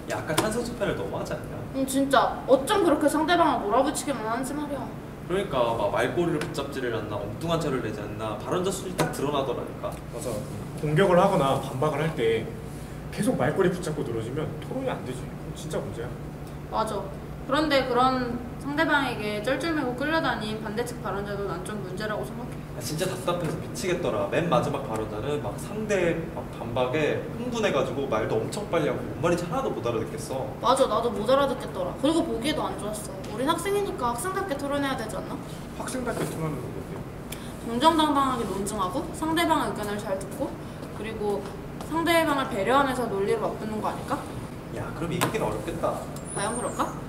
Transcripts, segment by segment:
야, 아까 탄소수패를 너무하지 않냐? 진짜 어쩜 그렇게 상대방을 몰아붙이기만 하는지 말이야. 그러니까 막 말꼬리를 붙잡지를 않나 엉뚱한 철을 내지 않나 발언자 수준이 딱 드러나더라니까. 맞아. 공격을 하거나 반박을 할 때 계속 말꼬리 붙잡고 늘어지면 토론이 안 되지. 그건 진짜 문제야. 맞아. 그런데 그런 상대방에게 쩔쩔매고 끌려다닌 반대측 발언자도 난 좀 문제라고 생각해. 진짜 답답해서 미치겠더라. 맨 마지막 발언자는 막 상대 막 반박에 흥분해가지고 말도 엄청 빨리 하고 뭔 말인지 하나도 못 알아듣겠어. 맞아, 나도 못 알아듣겠더라. 그리고 보기에도 안 좋았어. 우린 학생이니까 학생답게 토론해야 되지 않나? 학생답게 토론하는 건 뭔데? 정정당당하게 논증하고 상대방의 의견을 잘 듣고 그리고 상대방을 배려하면서 논리를 맞붙는 거 아닐까? 야, 그럼 이기긴 어렵겠다. 과연 그럴까?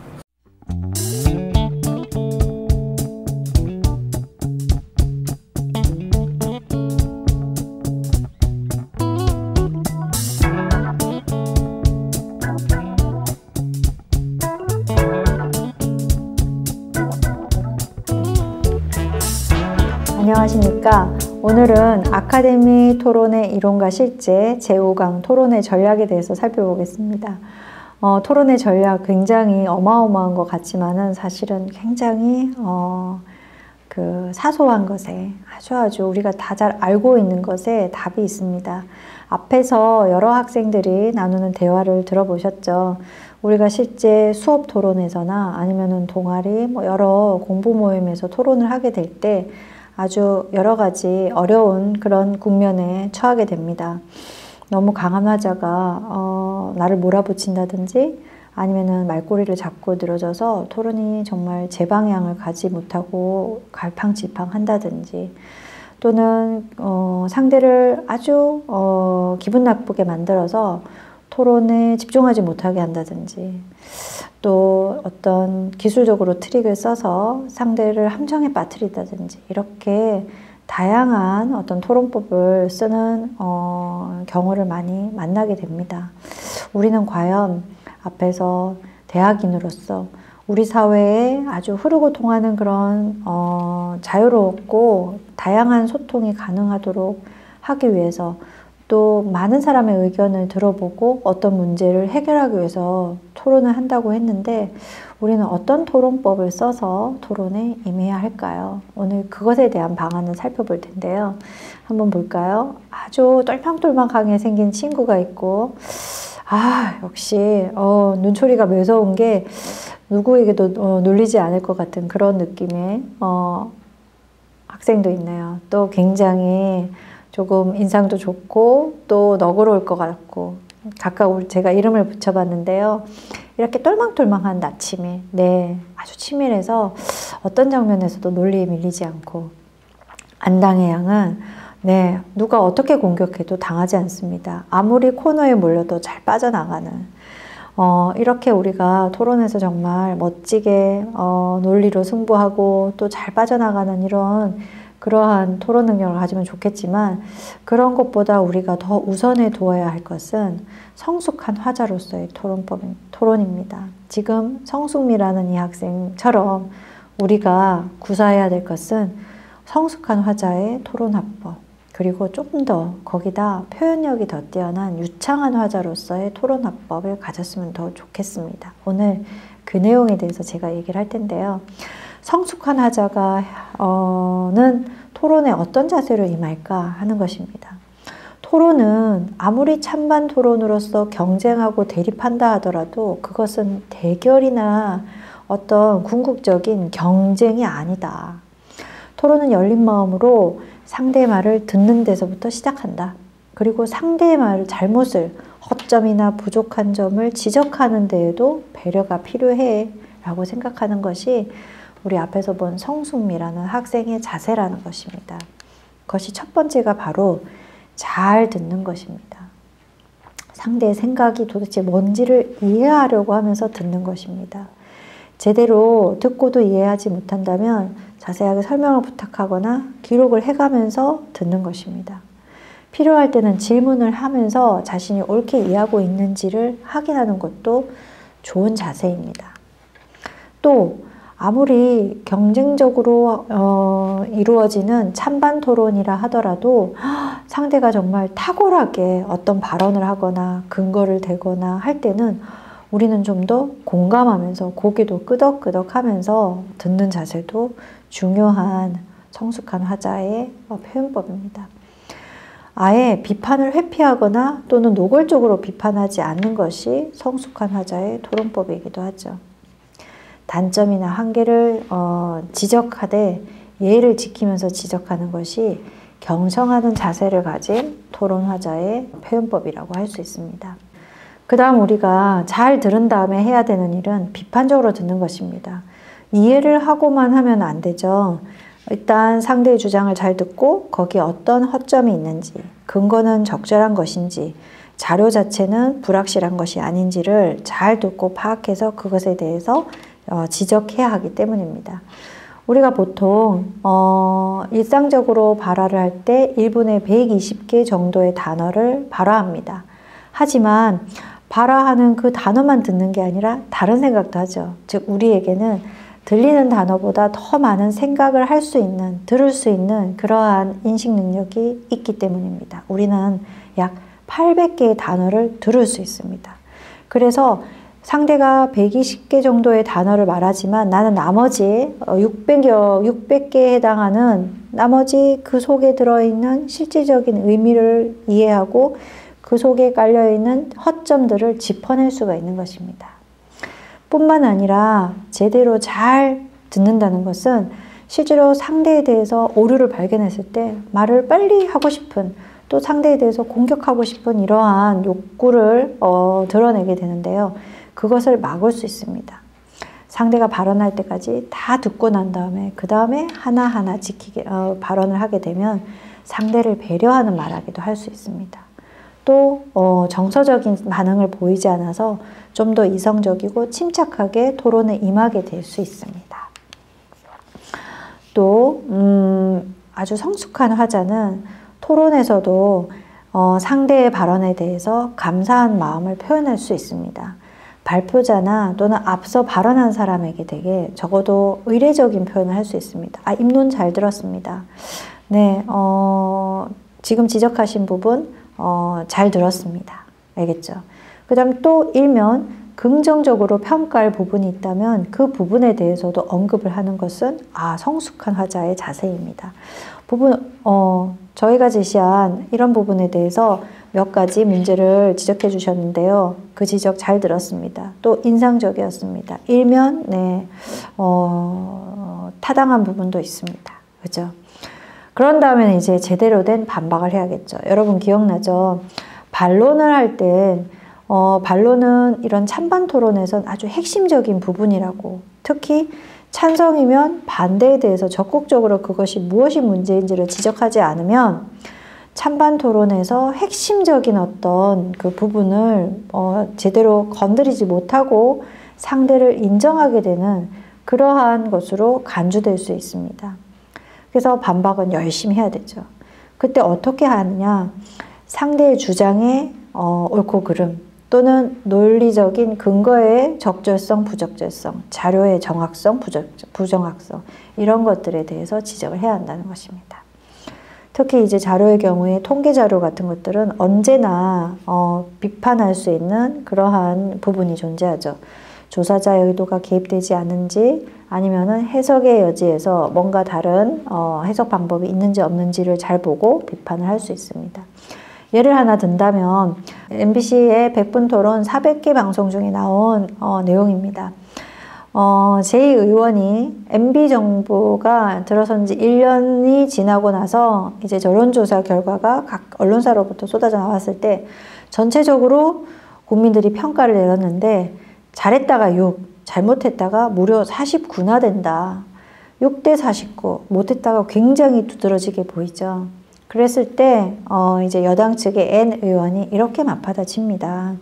안녕하십니까. 오늘은 아카데미 토론의 이론과 실제 제5강 토론의 전략에 대해서 살펴보겠습니다. 토론의 전략 굉장히 어마어마한 것 같지만은 사실은 굉장히 사소한 것에 아주 우리가 다 잘 알고 있는 것에 답이 있습니다. 앞에서 여러 학생들이 나누는 대화를 들어보셨죠. 우리가 실제 수업 토론에서나 아니면은 동아리 여러 공부 모임에서 토론을 하게 될 때 아주 여러 가지 어려운 그런 국면에 처하게 됩니다. 너무 강한 화자가 나를 몰아붙인다든지 아니면은 말꼬리를 잡고 늘어져서 토론이 정말 제 방향을 가지 못하고 갈팡질팡 한다든지 또는 상대를 아주 기분 나쁘게 만들어서 토론에 집중하지 못하게 한다든지 또 어떤 기술적으로 트릭을 써서 상대를 함정에 빠뜨린다든지 이렇게 다양한 어떤 토론법을 쓰는 경우를 많이 만나게 됩니다. 우리는 과연 앞에서 대학인으로서 우리 사회에 아주 흐르고 통하는 그런 자유롭고 다양한 소통이 가능하도록 하기 위해서 또 많은 사람의 의견을 들어보고 어떤 문제를 해결하기 위해서 토론을 한다고 했는데 우리는 어떤 토론법을 써서 토론에 임해야 할까요? 오늘 그것에 대한 방안을 살펴볼 텐데요. 한번 볼까요? 아주 똘망똘망하게 생긴 친구가 있고 역시 눈초리가 매서운 게 누구에게도 놀리지 않을 것 같은 그런 느낌의 학생도 있네요. 또 굉장히 조금 인상도 좋고 또 너그러울 것 같고 각각 제가 이름을 붙여봤는데요. 이렇게 똘망똘망한 나침이 아주 치밀해서 어떤 장면에서도 논리에 밀리지 않고 안당의 양은 누가 어떻게 공격해도 당하지 않습니다. 아무리 코너에 몰려도 잘 빠져나가는 이렇게 우리가 토론에서 정말 멋지게 논리로 승부하고 또 잘 빠져나가는 그러한 토론 능력을 가지면 좋겠지만 그런 것보다 우리가 더 우선에 두어야 할 것은 성숙한 화자로서의 토론입니다. 지금 성숙미라는 이 학생처럼 우리가 구사해야 될 것은 성숙한 화자의 토론화법 그리고 조금 더 거기다 표현력이 더 뛰어난 유창한 화자로서의 토론화법을 가졌으면 더 좋겠습니다. 오늘 그 내용에 대해서 제가 얘기를 할 텐데요. 성숙한 화자가 는 토론에 어떤 자세로 임할까 하는 것입니다. 토론은 아무리 찬반 토론으로서 경쟁하고 대립한다 하더라도 그것은 대결이나 어떤 궁극적인 경쟁이 아니다. 토론은 열린 마음으로 상대의 말을 듣는 데서부터 시작한다. 그리고 상대의 말을 잘못을 허점이나 부족한 점을 지적하는 데에도 배려가 필요해 라고 생각하는 것이 우리 앞에서 본 성숙미라는 학생의 자세라는 것입니다. 그것이 첫 번째가 바로 잘 듣는 것입니다. 상대의 생각이 도대체 뭔지를 이해하려고 하면서 듣는 것입니다. 제대로 듣고도 이해하지 못한다면 자세하게 설명을 부탁하거나 기록을 해가면서 듣는 것입니다. 필요할 때는 질문을 하면서 자신이 옳게 이해하고 있는지를 확인하는 것도 좋은 자세입니다. 또 아무리 경쟁적으로 이루어지는 찬반 토론이라 하더라도 상대가 정말 탁월하게 어떤 발언을 하거나 근거를 대거나 할 때는 우리는 좀 더 공감하면서 고개도 끄덕끄덕하면서 듣는 자세도 중요한 성숙한 화자의 표현법입니다. 아예 비판을 회피하거나 또는 노골적으로 비판하지 않는 것이 성숙한 화자의 토론법이기도 하죠. 단점이나 한계를 지적하되 예의를 지키면서 지적하는 것이 경청하는 자세를 가진 토론 화자의 표현법이라고 할 수 있습니다. 그 다음 우리가 잘 들은 다음에 해야 되는 일은 비판적으로 듣는 것입니다. 이해를 하고만 하면 안 되죠. 일단 상대의 주장을 잘 듣고 거기에 어떤 허점이 있는지, 근거는 적절한 것인지, 자료 자체는 불확실한 것이 아닌지를 잘 듣고 파악해서 그것에 대해서 지적해야 하기 때문입니다. 우리가 보통 일상적으로 발화를 할 때 1분에 120개 정도의 단어를 발화합니다. 하지만 발화하는 그 단어만 듣는 게 아니라 다른 생각도 하죠. 즉 우리에게는 들리는 단어보다 더 많은 생각을 할 수 있는, 들을 수 있는 그러한 인식 능력이 있기 때문입니다. 우리는 약 800개의 단어를 들을 수 있습니다. 그래서 상대가 120개 정도의 단어를 말하지만 나는 나머지 600개에 해당하는 나머지 그 속에 들어있는 실질적인 의미를 이해하고 그 속에 깔려있는 허점들을 짚어낼 수가 있는 것입니다. 뿐만 아니라 제대로 잘 듣는다는 것은 실제로 상대에 대해서 오류를 발견했을 때 말을 빨리 하고 싶은, 또 상대에 대해서 공격하고 싶은 이러한 욕구를 드러내게 되는데요. 그것을 막을 수 있습니다. 상대가 발언할 때까지 다 듣고 난 다음에 그 다음에 하나하나 발언을 하게 되면 상대를 배려하는 말하기도 할 수 있습니다. 또 정서적인 반응을 보이지 않아서 좀 더 이성적이고 침착하게 토론에 임하게 될 수 있습니다. 또 아주 성숙한 화자는 토론에서도 상대의 발언에 대해서 감사한 마음을 표현할 수 있습니다. 발표자나 또는 앞서 발언한 사람에게 되게 적어도 의례적인 표현을 할 수 있습니다. 입론 잘 들었습니다. 네, 지금 지적하신 부분 잘 들었습니다. 알겠죠? 그 다음 또 일면 긍정적으로 평가할 부분이 있다면 그 부분에 대해서도 언급을 하는 것은 성숙한 화자의 자세입니다. 저희가 제시한 이런 부분에 대해서 몇 가지 문제를 지적해 주셨는데요. 그 지적 잘 들었습니다. 또 인상적이었습니다. 일면 타당한 부분도 있습니다. 그죠? 그런 다음에 이제 제대로 된 반박을 해야겠죠. 여러분 기억나죠? 반론을 할 때 반론은 이런 찬반 토론에선 아주 핵심적인 부분이라고, 특히 찬성이면 반대에 대해서 적극적으로 그것이 무엇이 문제인지를 지적하지 않으면 찬반 토론에서 핵심적인 어떤 그 부분을 제대로 건드리지 못하고 상대를 인정하게 되는 그러한 것으로 간주될 수 있습니다. 그래서 반박은 열심히 해야 되죠. 그때 어떻게 하느냐? 상대의 주장의 옳고 그름, 또는 논리적인 근거의 적절성, 부적절성, 자료의 정확성, 부정확성, 이런 것들에 대해서 지적을 해야 한다는 것입니다. 특히 이제 자료의 경우에 통계 자료 같은 것들은 언제나 비판할 수 있는 그러한 부분이 존재하죠. 조사자의 의도가 개입되지 않는지, 아니면은 해석의 여지에서 뭔가 다른 해석 방법이 있는지 없는지를 잘 보고 비판을 할 수 있습니다. 예를 하나 든다면 MBC의 100분 토론 400개 방송 중에 나온 내용입니다. 제2의원이 MB정부가 들어선 지 1년이 지나고 나서 이제 여론조사 결과가 각 언론사로부터 쏟아져 나왔을 때 전체적으로 국민들이 평가를 내렸는데 잘했다가 6, 잘못했다가 무려 49나 된다. 6대 49, 못했다가 굉장히 두드러지게 보이죠. 그랬을 때 이제 여당 측의 N 의원이 이렇게 맞받아칩니다.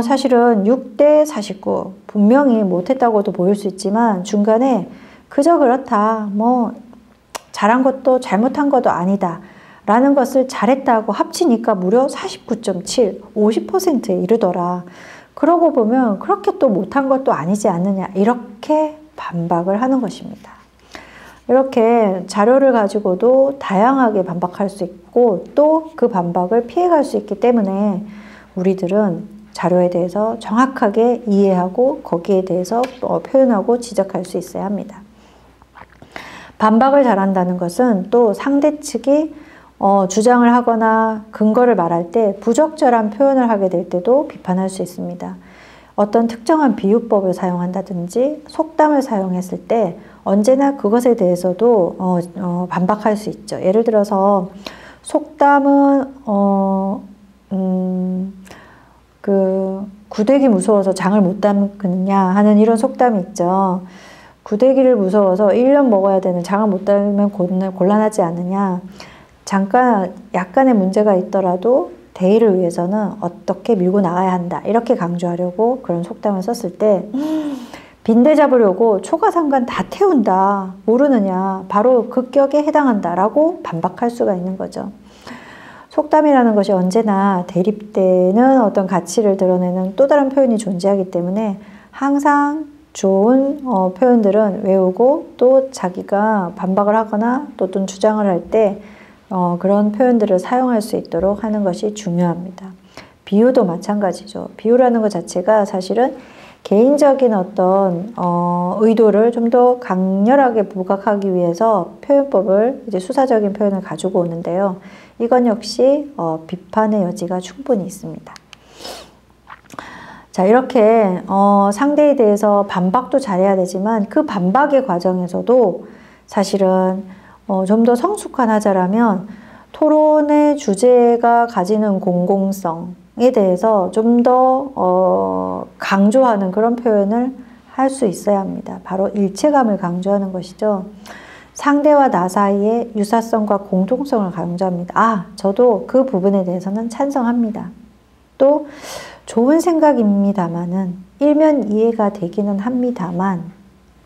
사실은 6대 49 분명히 못했다고도 보일 수 있지만 중간에 그저 그렇다, 뭐 잘한 것도 잘못한 것도 아니다 라는 것을 잘했다고 합치니까 무려 49.7, 50%에 이르더라. 그러고 보면 그렇게 또 못한 것도 아니지 않느냐, 이렇게 반박을 하는 것입니다. 이렇게 자료를 가지고도 다양하게 반박할 수 있고 또 그 반박을 피해갈 수 있기 때문에 우리들은 자료에 대해서 정확하게 이해하고 거기에 대해서 표현하고 지적할 수 있어야 합니다. 반박을 잘한다는 것은 또 상대 측이 주장을 하거나 근거를 말할 때 부적절한 표현을 하게 될 때도 비판할 수 있습니다. 어떤 특정한 비유법을 사용한다든지 속담을 사용했을 때 언제나 그것에 대해서도 반박할 수 있죠. 예를 들어서 속담은 구데기 무서워서 장을 못 담그느냐 하는 이런 속담이 있죠. 구데기를 무서워서 1년 먹어야 되는 장을 못 담으면 곤란하지 않느냐. 잠깐 약간의 문제가 있더라도 대의를 위해서는 어떻게 밀고 나가야 한다. 이렇게 강조하려고 그런 속담을 썼을 때 빈대 잡으려고 초가상간 다 태운다. 모르느냐. 바로 급격에 해당한다. 라고 반박할 수가 있는 거죠. 속담이라는 것이 언제나 대립되는 어떤 가치를 드러내는 또 다른 표현이 존재하기 때문에 항상 좋은 표현들은 외우고 또 자기가 반박을 하거나 또 어떤 주장을 할 때 그런 표현들을 사용할 수 있도록 하는 것이 중요합니다. 비유도 마찬가지죠. 비유라는 것 자체가 사실은 개인적인 어떤 의도를 좀 더 강렬하게 부각하기 위해서 표현법을 이제 수사적인 표현을 가지고 오는데요. 이건 역시 비판의 여지가 충분히 있습니다. 자, 이렇게 상대에 대해서 반박도 잘해야 되지만 그 반박의 과정에서도 사실은 좀 더 성숙한 하자라면 토론의 주제가 가지는 공공성에 대해서 좀 더 강조하는 그런 표현을 할 수 있어야 합니다. 바로 일체감을 강조하는 것이죠. 상대와 나 사이의 유사성과 공통성을 강조합니다. 저도 그 부분에 대해서는 찬성합니다. 또 좋은 생각입니다만은 일면 이해가 되기는 합니다만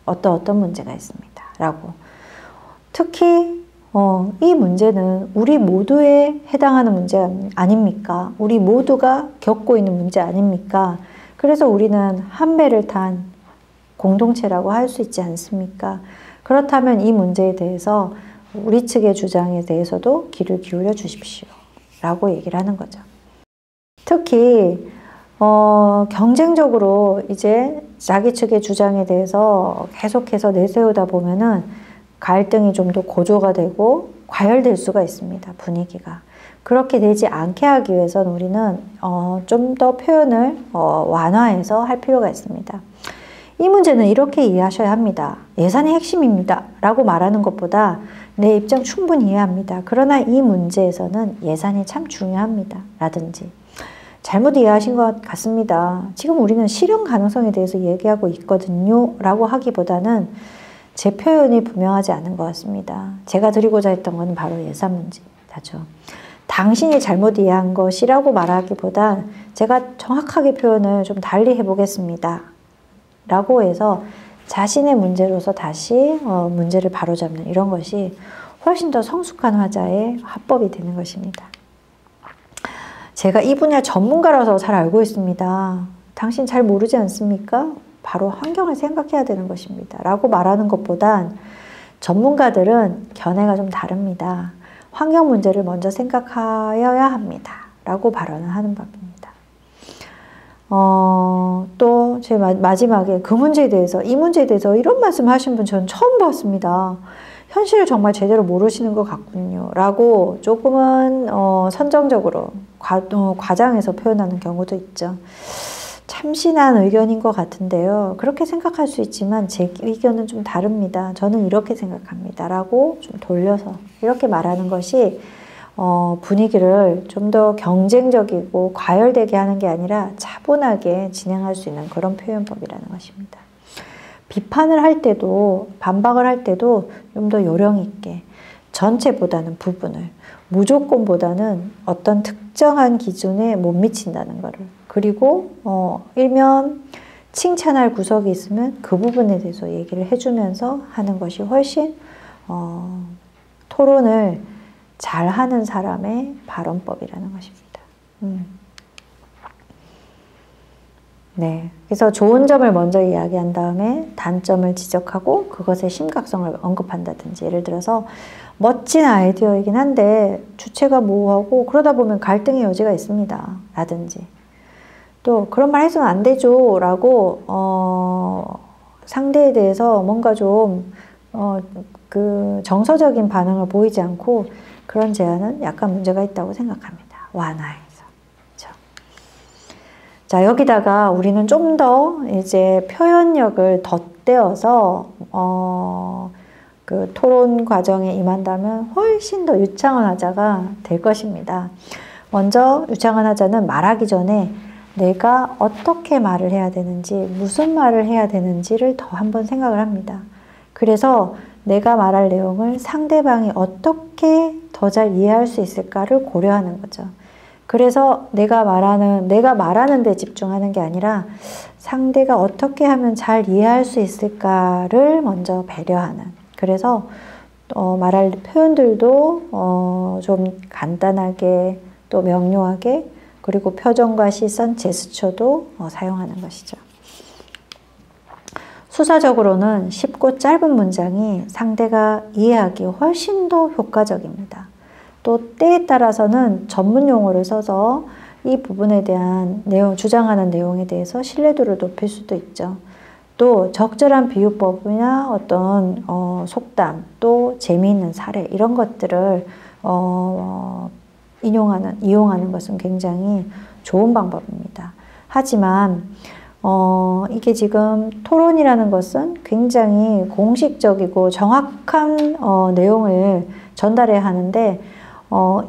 어떤 문제가 있습니다. 라고. 특히 이 문제는 우리 모두에 해당하는 문제 아닙니까? 우리 모두가 겪고 있는 문제 아닙니까? 그래서 우리는 한 배를 탄 공동체라고 할 수 있지 않습니까? 그렇다면 이 문제에 대해서 우리 측의 주장에 대해서도 귀를 기울여 주십시오. 라고 얘기를 하는 거죠. 특히 경쟁적으로 이제 자기 측의 주장에 대해서 계속해서 내세우다 보면은 갈등이 좀 더 고조가 되고 과열될 수가 있습니다. 분위기가. 그렇게 되지 않게 하기 위해서는 우리는 좀 더 표현을 완화해서 할 필요가 있습니다. 이 문제는 이렇게 이해하셔야 합니다. 예산이 핵심입니다. 라고 말하는 것보다 내 입장 충분히 이해합니다. 그러나 이 문제에서는 예산이 참 중요합니다. 라든지 잘못 이해하신 것 같습니다. 지금 우리는 실현 가능성에 대해서 얘기하고 있거든요. 라고 하기보다는 제 표현이 분명하지 않은 것 같습니다. 제가 드리고자 했던 건 바로 예산 문제죠. 당신이 잘못 이해한 것이라고 말하기보다 제가 정확하게 표현을 좀 달리 해보겠습니다. 라고 해서 자신의 문제로서 다시 문제를 바로잡는 이런 것이 훨씬 더 성숙한 화자의 화법이 되는 것입니다. 제가 이 분야 전문가라서 잘 알고 있습니다. 당신 잘 모르지 않습니까? 바로 환경을 생각해야 되는 것입니다. 라고 말하는 것보단 전문가들은 견해가 좀 다릅니다. 환경 문제를 먼저 생각하여야 합니다. 라고 발언을 하는 법입니다. 또 제 마지막에 그 문제에 대해서 이 문제에 대해서 이런 말씀 하신 분 저는 처음 봤습니다. 현실을 정말 제대로 모르시는 것 같군요. 라고 조금은 선정적으로 과장해서 표현하는 경우도 있죠. 참신한 의견인 것 같은데요. 그렇게 생각할 수 있지만 제 의견은 좀 다릅니다. 저는 이렇게 생각합니다. 라고 좀 돌려서 이렇게 말하는 것이 분위기를 좀 더 경쟁적이고 과열되게 하는 게 아니라 차분하게 진행할 수 있는 그런 표현법이라는 것입니다. 비판을 할 때도 반박을 할 때도 좀 더 요령 있게 전체보다는 부분을 무조건보다는 어떤 특정한 기준에 못 미친다는 것을 그리고 일면 칭찬할 구석이 있으면 그 부분에 대해서 얘기를 해주면서 하는 것이 훨씬 토론을 잘하는 사람의 발언법이라는 것입니다. 네, 그래서 좋은 점을 먼저 이야기한 다음에 단점을 지적하고 그것의 심각성을 언급한다든지 예를 들어서 멋진 아이디어이긴 한데 주체가 모호하고 그러다 보면 갈등의 여지가 있습니다. 라든지 또 그런 말 해서는 안 되죠 라고 상대에 대해서 뭔가 좀 그 정서적인 반응을 보이지 않고 그런 제안은 약간 문제가 있다고 생각합니다. 완화해서. 그렇죠? 자, 여기다가 우리는 좀 더 이제 표현력을 덧대어서 그 토론 과정에 임한다면 훨씬 더 유창한 하자가 될 것입니다. 먼저 유창한 하자는 말하기 전에 내가 어떻게 말을 해야 되는지, 무슨 말을 해야 되는지를 더 한번 생각을 합니다. 그래서 내가 말할 내용을 상대방이 어떻게 더 잘 이해할 수 있을까를 고려하는 거죠. 그래서 내가 말하는 데 집중하는 게 아니라 상대가 어떻게 하면 잘 이해할 수 있을까를 먼저 배려하는. 그래서 말할 표현들도 좀 간단하게 또 명료하게 그리고 표정과 시선, 제스처도 사용하는 것이죠. 수사적으로는 쉽고 짧은 문장이 상대가 이해하기 훨씬 더 효과적입니다. 또 때에 따라서는 전문 용어를 써서 이 부분에 대한 주장하는 내용에 대해서 신뢰도를 높일 수도 있죠. 또 적절한 비유법이나 어떤 속담, 또 재미있는 사례 이런 것들을 이용하는 것은 굉장히 좋은 방법입니다. 하지만 이게 지금 토론이라는 것은 굉장히 공식적이고 정확한 내용을 전달해야 하는데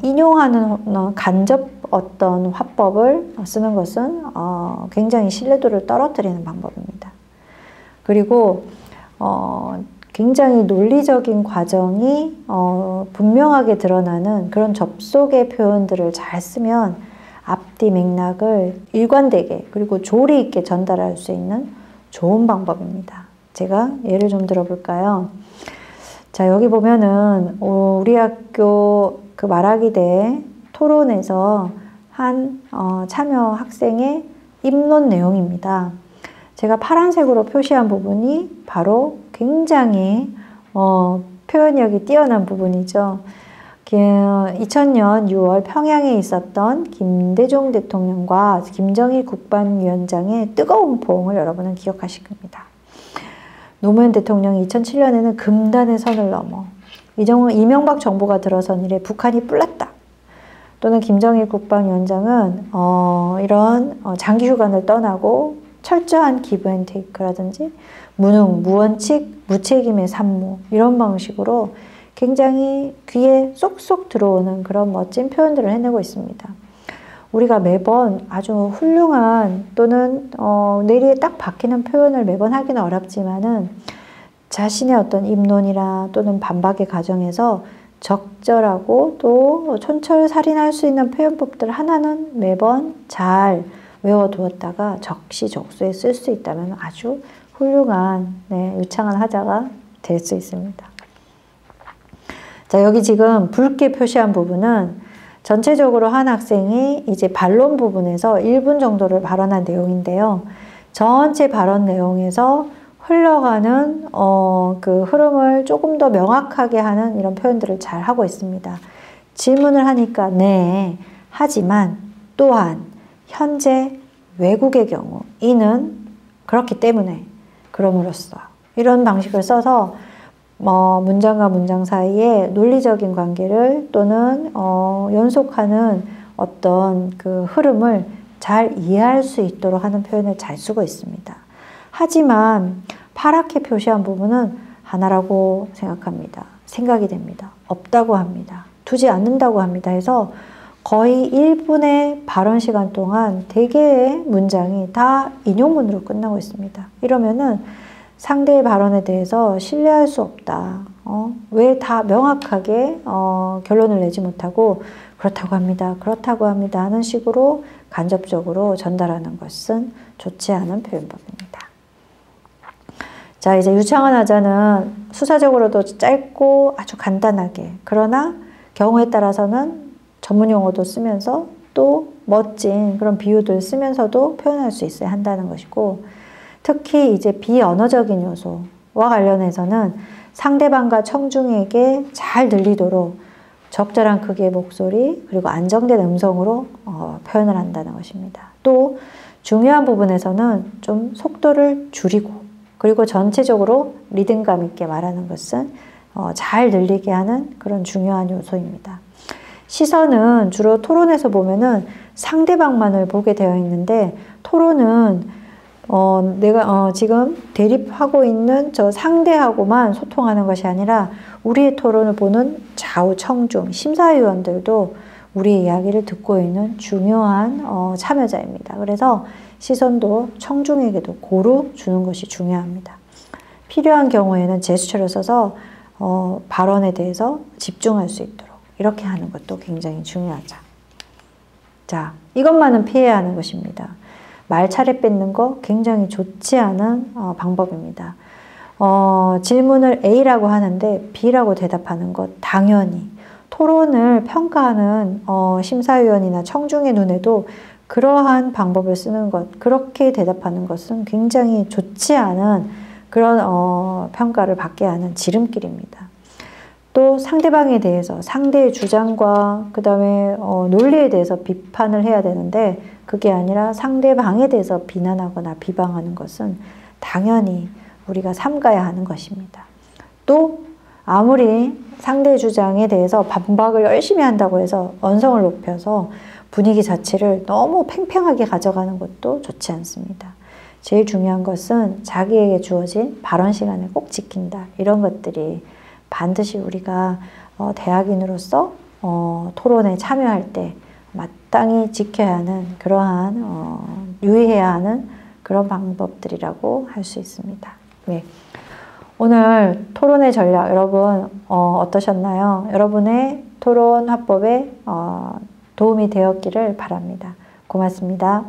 인용하는 간접 어떤 화법을 쓰는 것은 굉장히 신뢰도를 떨어뜨리는 방법입니다. 그리고 굉장히 논리적인 과정이 분명하게 드러나는 그런 접속의 표현들을 잘 쓰면 앞뒤 맥락을 일관되게 그리고 조리 있게 전달할 수 있는 좋은 방법입니다. 제가 예를 좀 들어볼까요? 자, 여기 보면은 우리 학교 그 말하기 대회 토론에서 한 참여 학생의 입론 내용입니다. 제가 파란색으로 표시한 부분이 바로 굉장히 표현력이 뛰어난 부분이죠. 2000년 6월 평양에 있었던 김대중 대통령과 김정일 국방위원장의 뜨거운 포옹을 여러분은 기억하실 겁니다. 노무현 대통령이 2007년에는 금단의 선을 넘어 이명박 정부가 들어선 이래 북한이 뿔났다. 또는 김정일 국방위원장은 이런 장기 휴관을 떠나고 철저한 기브 앤 테이크라든지 무능, 무원칙, 무책임의 산무 이런 방식으로 굉장히 귀에 쏙쏙 들어오는 그런 멋진 표현들을 해내고 있습니다. 우리가 매번 아주 훌륭한 또는 뇌리에 딱 박히는 표현을 매번 하기는 어렵지만은 자신의 어떤 입론이나 또는 반박의 과정에서 적절하고 또 촌철살인할 수 있는 표현법들 하나는 매번 잘 외워두었다가 적시적소에 쓸 수 있다면 아주 훌륭한 유창한 하자가 될 수 있습니다. 자, 여기 지금 붉게 표시한 부분은 전체적으로 한 학생이 이제 반론 부분에서 1분 정도를 발언한 내용인데요. 전체 발언 내용에서 흘러가는 그 흐름을 조금 더 명확하게 하는 이런 표현들을 잘 하고 있습니다. 질문을 하니까 네, 하지만, 또한, 현재, 외국의 경우, 이는 그렇기 때문에, 그럼으로써 이런 방식을 써서 문장과 문장 사이에 논리적인 관계를 또는 연속하는 어떤 그 흐름을 잘 이해할 수 있도록 하는 표현을 잘 쓰고 있습니다. 하지만 파랗게 표시한 부분은 하나라고 생각합니다. 생각이 됩니다. 없다고 합니다. 두지 않는다고 합니다. 해서 거의 1분의 발언 시간 동안 대개의 문장이 다 인용문으로 끝나고 있습니다. 이러면은 상대의 발언에 대해서 신뢰할 수 없다. 왜 다 명확하게 결론을 내지 못하고 그렇다고 합니다. 그렇다고 합니다. 하는 식으로 간접적으로 전달하는 것은 좋지 않은 표현법입니다. 자, 이제 유창한 하자는 수사적으로도 짧고 아주 간단하게, 그러나 경우에 따라서는 전문 용어도 쓰면서 또 멋진 그런 비유들 쓰면서도 표현할 수 있어야 한다는 것이고, 특히 이제 비언어적인 요소와 관련해서는 상대방과 청중에게 잘 들리도록 적절한 크기의 목소리 그리고 안정된 음성으로 표현을 한다는 것입니다. 또 중요한 부분에서는 좀 속도를 줄이고 그리고 전체적으로 리듬감 있게 말하는 것은 잘 들리게 하는 그런 중요한 요소입니다. 시선은 주로 토론에서 보면은 상대방만을 보게 되어 있는데 토론은 내가 지금 대립하고 있는 저 상대하고만 소통하는 것이 아니라 우리의 토론을 보는 좌우 청중, 심사위원들도 우리의 이야기를 듣고 있는 중요한 참여자입니다. 그래서 시선도 청중에게도 고루 주는 것이 중요합니다. 필요한 경우에는 제스처를 써서 발언에 대해서 집중할 수 있도록 이렇게 하는 것도 굉장히 중요하죠. 자, 이것만은 피해야 하는 것입니다. 말 차례 뺏는 거 굉장히 좋지 않은 방법입니다. 질문을 A라고 하는데 B라고 대답하는 것 당연히 토론을 평가하는 심사위원이나 청중의 눈에도 그러한 방법을 쓰는 것, 그렇게 대답하는 것은 굉장히 좋지 않은 그런 평가를 받게 하는 지름길입니다. 또 상대방에 대해서 상대의 주장과 그 다음에 논리에 대해서 비판을 해야 되는데 그게 아니라 상대방에 대해서 비난하거나 비방하는 것은 당연히 우리가 삼가야 하는 것입니다. 또 아무리 상대의 주장에 대해서 반박을 열심히 한다고 해서 언성을 높여서 분위기 자체를 너무 팽팽하게 가져가는 것도 좋지 않습니다. 제일 중요한 것은 자기에게 주어진 발언 시간을 꼭 지킨다. 이런 것들이 반드시 우리가 대학인으로서 토론에 참여할 때 마땅히 지켜야 하는 그러한 유의해야 하는 그런 방법들이라고 할 수 있습니다. 네. 오늘 토론의 전략 여러분 어떠셨나요? 여러분의 토론 화법에 도움이 되었기를 바랍니다. 고맙습니다.